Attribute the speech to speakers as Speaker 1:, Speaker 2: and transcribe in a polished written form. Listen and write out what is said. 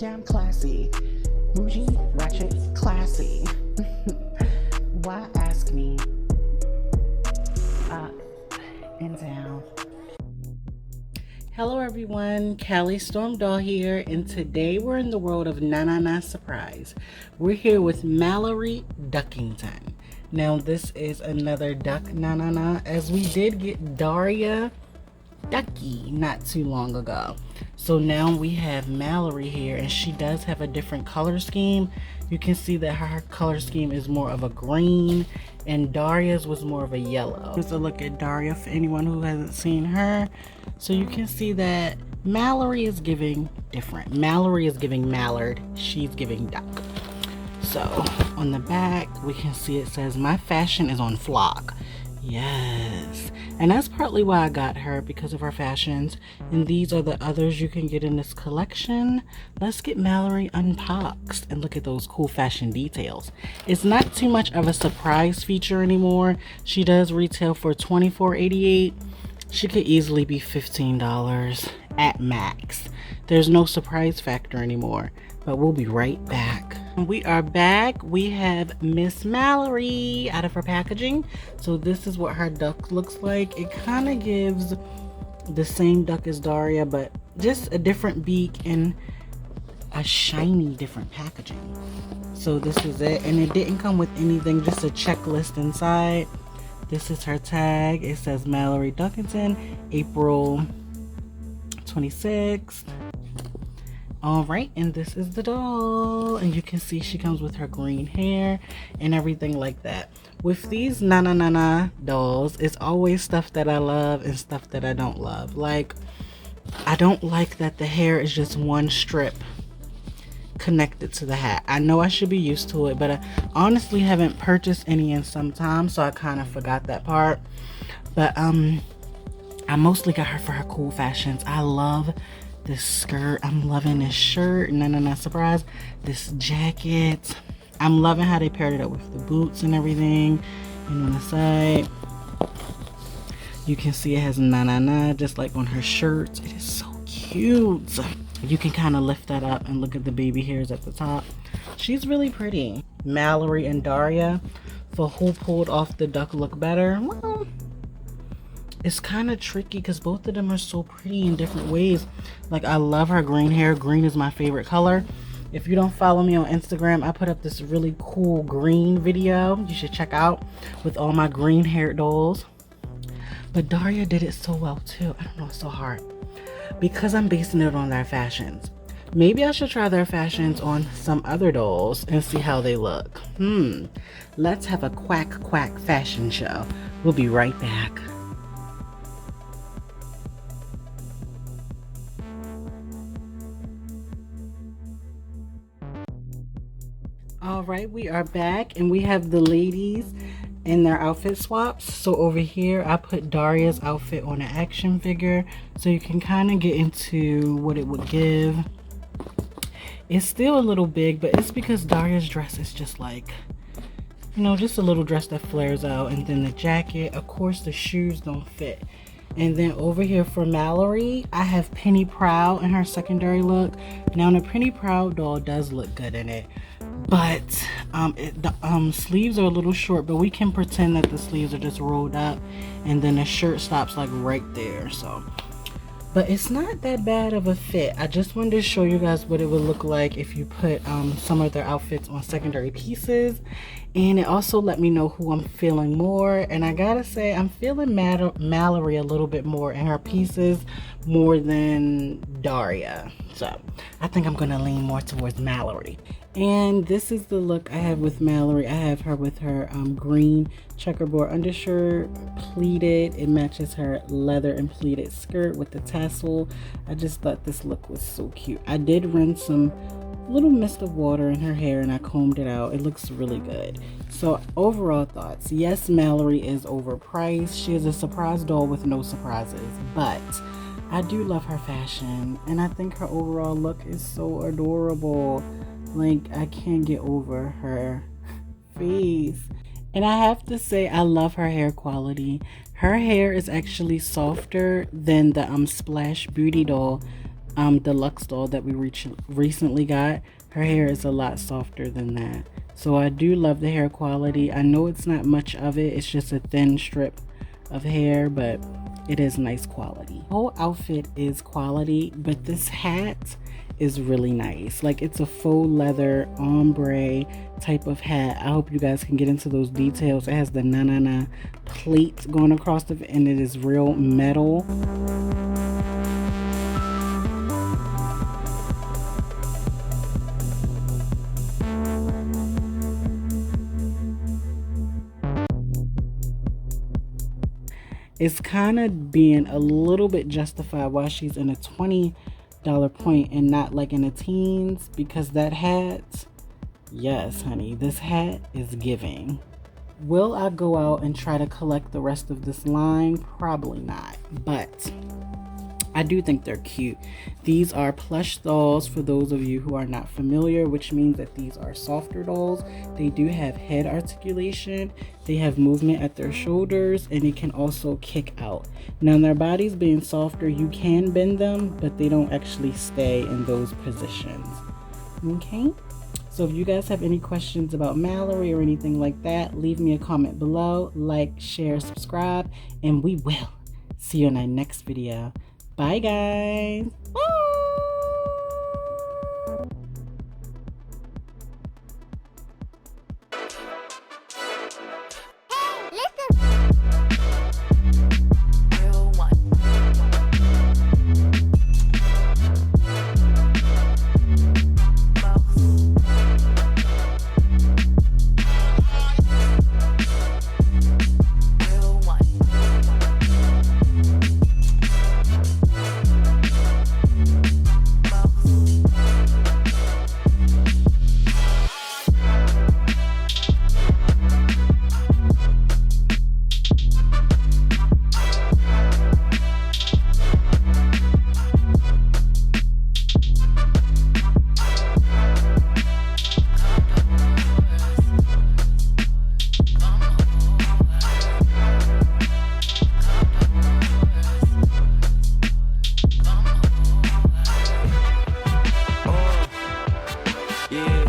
Speaker 1: damn classy. Bougie, ratchet, classy. Why ask me? Up and down. Hello everyone, Callie Storm Doll here, and today we're in the world of NaNaNa Surprise. We're here with Mallory Duckington. Now this is another duck NaNaNa, as we did get Daria Ducky not too long ago. So now we have Mallory here, and she does have a different color scheme. You can see that her color scheme is more of a green, and Daria's was more of a yellow. Here's a look at Daria for anyone who hasn't seen her. So you can see that Mallory is giving different. Mallory is giving mallard, she's giving duck. So on the back we can see it says, "My fashion is on flock." Yes, and that's partly why I got her, because of her fashions. And these are the others you can get in this collection. Let's get Mallory unboxed and look at those cool fashion details. It's not too much of a surprise feature anymore. She does retail for $24.88. She could easily be $15 at max. There's no surprise factor anymore, but we'll be right back. We are back. We have Miss Mallory out of her packaging. So this is what her duck looks like. It kind of gives the same duck as Daria, but just a different beak and a shiny different packaging. So this is it, and it didn't come with anything, just a checklist inside. This is her tag. It says Mallory Duckington, April 26th. All right, and this is the doll, and you can see she comes with her green hair and everything like that. With these NaNaNa dolls, it's always stuff that I love and stuff that I don't love. Like, I don't like that the hair is just one strip connected to the hat. I know I should be used to it, but I honestly haven't purchased any in some time, so I kind of forgot that part. But I mostly got her for her cool fashions. I love this skirt. I'm loving this shirt, NaNaNa Surprise. This jacket. I'm loving how they paired it up with the boots and everything. And on the side, you can see it has NaNaNa just like on her shirt. It is so cute. You can kind of lift that up and look at the baby hairs at the top. She's really pretty. Mallory and Daria, for who pulled off the duck look better? Well, it's kind of tricky because both of them are so pretty in different ways. Like, I love her green hair. Green is my favorite color. If you don't follow me on Instagram, I put up this really cool green video you should check out with all my green haired dolls. But Daria did it so well too. I don't know, it's so hard because I'm basing it on their fashions. Maybe I should try their fashions on some other dolls and see how they look. Let's have a quack fashion show. We'll be right back. All right, we are back, and we have the ladies in their outfit swaps. So over here I put Daria's outfit on an action figure so you can kind of get into what it would give. It's still a little big, but it's because Daria's dress is just like, you know, just a little dress that flares out. And then the jacket, of course the shoes don't fit. And then over here for Mallory, I have Penny Proud in her secondary look. Now the Penny Proud doll does look good in it, but the sleeves are a little short, but we can pretend that the sleeves are just rolled up, and then the shirt stops like right there. So, but it's not that bad of a fit. I just wanted to show you guys what it would look like if you put some of their outfits on secondary pieces. And it also let me know who I'm feeling more, and I gotta say I'm feeling Mallory a little bit more in her pieces more than Daria. So I think I'm gonna lean more towards Mallory. And this is the look I have with Mallory. I have her with her green checkerboard undershirt, pleated. It matches her leather and pleated skirt with the tassel. I just thought this look was so cute. I did rinse some little mist of water in her hair and I combed it out. It looks really good. So overall thoughts, yes, Mallory is overpriced. She is a surprise doll with no surprises, but I do love her fashion, and I think her overall look is so adorable. Like, I can't get over her face. And I have to say, I love her hair quality. Her hair is actually softer than the Splash Beauty doll deluxe doll that we recently got, her hair is a lot softer than that. So I do love the hair quality. I know it's not much of it, it's just a thin strip of hair, but it is nice quality. The whole outfit is quality, but this hat is really nice. Like, it's a faux leather ombre type of hat. I hope you guys can get into those details. It has the NaNaNa plate going across it, and it is real metal. It's kind of being a little bit justified why she's in a $20 point and not like in the teens, because that hat, yes honey, this hat is giving. Will I go out and try to collect the rest of this line? Probably not, but I do think they're cute. These are plush dolls for those of you who are not familiar, which means that these are softer dolls. They do have head articulation, they have movement at their shoulders, and they can also kick out. Now, their bodies being softer, you can bend them, but they don't actually stay in those positions. Okay? So if you guys have any questions about Mallory or anything like that, leave me a comment below. Like, share, subscribe, and we will see you in our next video. Bye, guys. Bye.
Speaker 2: Yeah.